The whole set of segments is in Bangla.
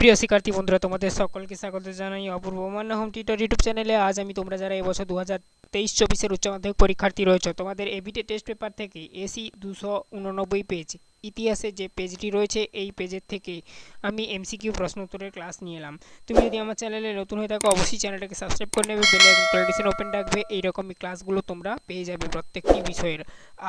প্রিয় শিক্ষার্থী বন্ধুরা, তোমাদের সকলকে স্বাগত জানাই অপূর্ব মান্না হোম টিউটর ইউটিউব চ্যানেলে। আজ আমি তোমরা যারা এবছর 2023-24 উচ্চ মাধ্যমিক পরীক্ষার্থী রয়েছে, তোমাদের এবিটে টেস্ট পেপার থেকে এসি 289 পেজ ইতিহাসে যে পেজটি রয়েছে, এই পেজের থেকে আমি এমসিকিউ প্রশ্ন উত্তরের ক্লাস নিয়ে এলাম। তুমি যদি আমার চ্যানেলে নতুন হয়ে থাকো, অবশ্যই চ্যানেলটাকে সাবস্ক্রাইব করে নেবে, বেল আইকন ওপেন রাখবে। এইরকমই ক্লাসগুলো তোমরা পেয়ে যাবে প্রত্যেকটি বিষয়ের।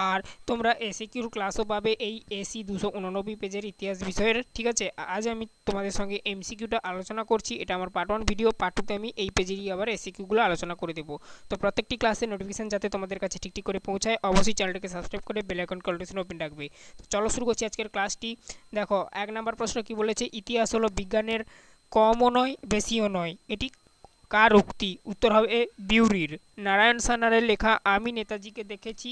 আর তোমরা এসিকিউর ক্লাসও পাবে এই এসি 289 পেজের ইতিহাস বিষয়ের। ঠিক আছে, আজ আমি তোমাদের সঙ্গে এমসিকিউটা আলোচনা করছি। এটা আমার পার্ট 1 ভিডিও, পার্ট 2তে আমি এই পেজেরই আবার এসিকিউগুলো আলোচনা করে দেবো। তো প্রত্যেকটি ক্লাসের নোটিফিকেশন যাতে তোমাদের কাছে ঠিক করে পৌঁছায়, অবশ্যই চ্যানেলটাকে সাবস্ক্রাইব করে বেল আইকন ওপেন রাখবে। তো চলো শুরু করছি আজকের ক্লাসটি। দেখো, 1 নম্বর প্রশ্ন কি বলেছে, ইতিহাস হলো বিজ্ঞানের কমও নয় বেশিও নয়, এটি কার উক্তি? উত্তর হবে বিউরির। নারায়ণ সান্যালের লেখা আমি নেতাজিকে দেখেছি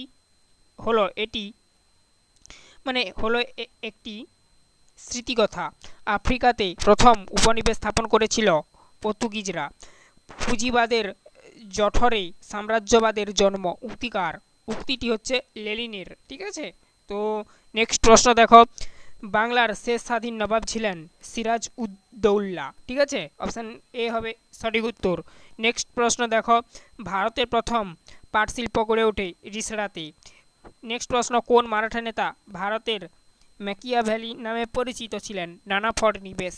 হলো এটি হলো একটি স্মৃতিকথা। আফ্রিকাতে প্রথম উপনিবেশ স্থাপন করেছিল পর্তুগিজরা। পুঁজিবাদের জঠরে সাম্রাজ্যবাদের জন্ম, উক্তিকার? উক্তিটি হচ্ছে লেনিনের। ঠিক আছে, তো নেক্সট প্রশ্ন দেখো, বাংলার শেষ স্বাধীন নবাব ছিলেন সিরাজ উদ্দৌলা। ঠিক আছে, অপশান এ হবে সঠিক উত্তর। নেক্সট প্রশ্ন দেখো, ভারতের প্রথম পাট শিল্প গড়ে ওঠে রিষড়াতে। নেক্সট প্রশ্ন, কোন মারাঠা নেতা ভারতের ম্যাকিয়াভেলি নামে পরিচিত ছিলেন? নানা ফড়নিবেশ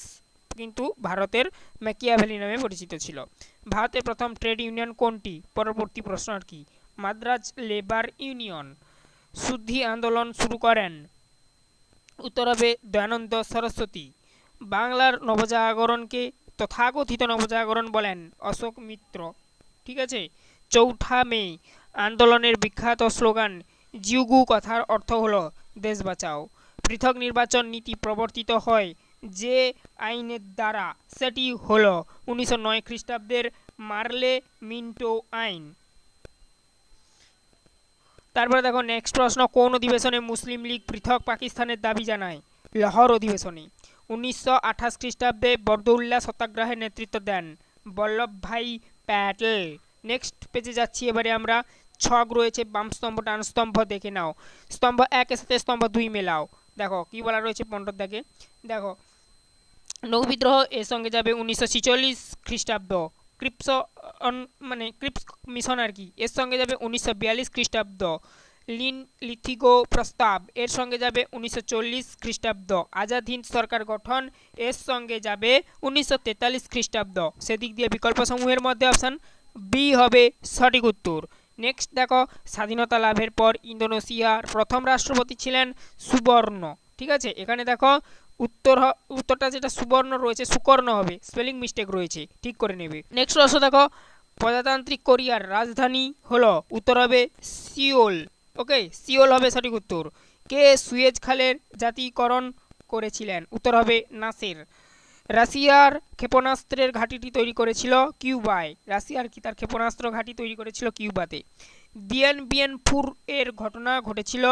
কিন্তু ভারতের ম্যাকিয়াভেলি নামে পরিচিত ছিল। ভারতের প্রথম ট্রেড ইউনিয়ন কোনটি? পরবর্তী প্রশ্ন আর কি, মাদ্রাজ লেবার ইউনিয়ন। শুদ্ধি আন্দোলন শুরু করেন? উত্তর হবে দয়ানন্দ সরস্বতী। বাংলার নবজাগরণকে তথাকথিত নবজাগরণ বলেন অশোক মিত্র। ঠিক আছে, চৌঠা মে আন্দোলনের বিখ্যাত স্লোগান জিউগু কথার অর্থ হলো দেশ বাঁচাও। পৃথক নির্বাচন নীতি প্রবর্তিত হয় যে আইনের দ্বারা, সেটি হলো 1909 খ্রিস্টাব্দের মার্লে মিন্টো আইন। তারপরে দেখো নেক্সট প্রশ্ন, কোন অধিবেশনে মুসলিম লীগ পৃথক পাকিস্তানের দাবি জানায়? লাহোর অধিবেশনে। 1928 খ্রিস্টাব্দে বরদৌল্লা সত্যাগ্রহের নেতৃত্ব দেন বল্লভভাই প্যাটেল। নেক্সট পেজে যাচ্ছি এবারে আমরা। ছক রয়েছে, বাম স্তম্ভ ডান স্তম্ভ দেখে নাও। স্তম্ভ 1 এর সাথে স্তম্ভ 2 মেলাও। দেখো কি বলা রয়েছে পনেরো দাগে। দেখো, নৌবিদ্রোহ এর সঙ্গে যাবে 1946 খ্রিস্টাব্দ। ক্রিপস ক্রিপস মিশন আর কি, এর সঙ্গে যাবে 1942 খ্রিস্টাব্দ। লিথিগো প্রস্তাব এর সঙ্গে যাবে 1940 খ্রিস্টাব্দ। আজাদ হিন্দ সরকার গঠন এর সঙ্গে যাবে 1943 খ্রিস্টাব্দ। সেদিক দিয়ে বিকল্প সমূহের মধ্যে অপশান বি হবে সঠিক উত্তর। নেক্সট দেখো, স্বাধীনতা লাভের পর ইন্দোনেশিয়ার প্রথম রাষ্ট্রপতি ছিলেন সুবর্ণ। ঠিক আছে, এখানে দেখো উত্তরটা যেটা সুবর্ণ রয়েছে সুকর্ণ হবে, স্পেলিং মিস্টেক রয়েছে, ঠিক করে নেবে। নেক্সট প্রশ্ন দেখো, প্রজাতান্ত্রিক কোরিয়ার রাজধানী হলো? উত্তর হবে সিওল। ওকে, সিওল হবে সঠিক উত্তর। কে সুয়েজ খালের জাতীয়করণ করেছিলেন? উত্তর হবে নাসের। রাশিয়ার ক্ষেপণাস্ত্রের ঘাঁটিটি তৈরি করেছিল কিউবায়। রাশিয়ার কি তার ক্ষেপণাস্ত্র ঘাঁটি তৈরি করেছিল কিউবাতে। দিয়েন বিয়েন ফুর এর ঘটনা ঘটেছিল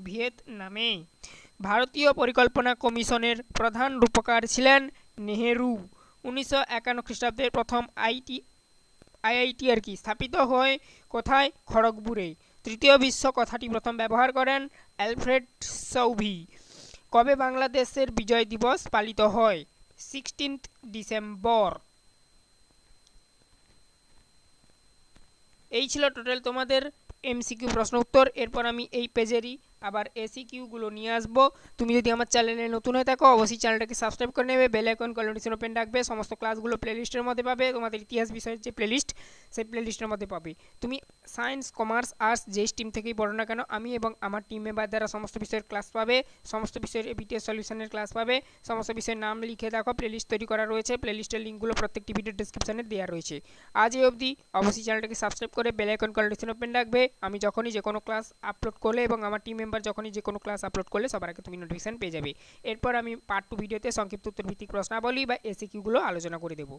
ভিয়েতনামে। ভারতীয় পরিকল্পনা কমিশনের প্রধান রূপকার ছিলেন নেহেরু। 1951 খ্রিস্টাব্দে প্রথম আইআইটি আর কি স্থাপিত হয় কোথায়? খড়গপুরে। তৃতীয় বিশ্ব কথাটি প্রথম ব্যবহার করেন অ্যালফ্রেড সৌভি। কবে বাংলাদেশের বিজয় দিবস পালিত হয়? 16 ডিসেম্বর। এই ছিল টোটাল তোমাদের এমসিকিউ প্রশ্ন উত্তর। এরপর আমি এই পেজেরই আবার এসিকিউগুলো নিয়ে আসবো। তুমি যদি আমার চ্যানেলে নতুন হয়ে থাকো, অবশ্যই চ্যানেলটাকে সাবস্ক্রাইব করে নেবে, বেল আইকন ওপেন রাখবে। সমস্ত ক্লাসগুলো প্লেলিস্টের মধ্যে পাবে। তোমাদের ইতিহাস বিষয়ের যে প্লেলিস্ট, সেই প্লেলিস্টের মধ্যে পাবে। তুমি সায়েন্স, কমার্স, আর্টস যে স্ট্রিম থেকেই পড়ো না কেন, আমি এবং আমার টিম মেম্বার দ্বারা সমস্ত বিষয়ের ক্লাস পাবে, সমস্ত বিষয়ের বিটিএস সলিউশনের ক্লাস পাবে। সমস্ত বিষয়ের নাম লিখে দেখো, প্লেলিস্ট তৈরি করা রয়েছে। প্লেলিস্টের লিঙ্কগুলো প্রত্যেকটি ভিডিও ডেসক্রিপশনে দেওয়া রয়েছে। আজ এই অবধি, অবশ্যই চ্যানেলটাকে সাবস্ক্রাইব করে বেল আইকন ওপেন রাখবে। আমি যখনই যে কোনো ক্লাস আপলোড করলে এবং আমার টিম মেম্বার যখনই যে কোনো ক্লাস আপলোড করলে সবার আগে তুমি নোটিফিকেশন পেয়ে যাবে। এরপর আমি পার্ট 2 ভিডিওতে সংক্ষিপ্ত উত্তর ভিত্তিক প্রশ্নাবলী বা এসিকিউগুলো আলোচনা করে দেবো।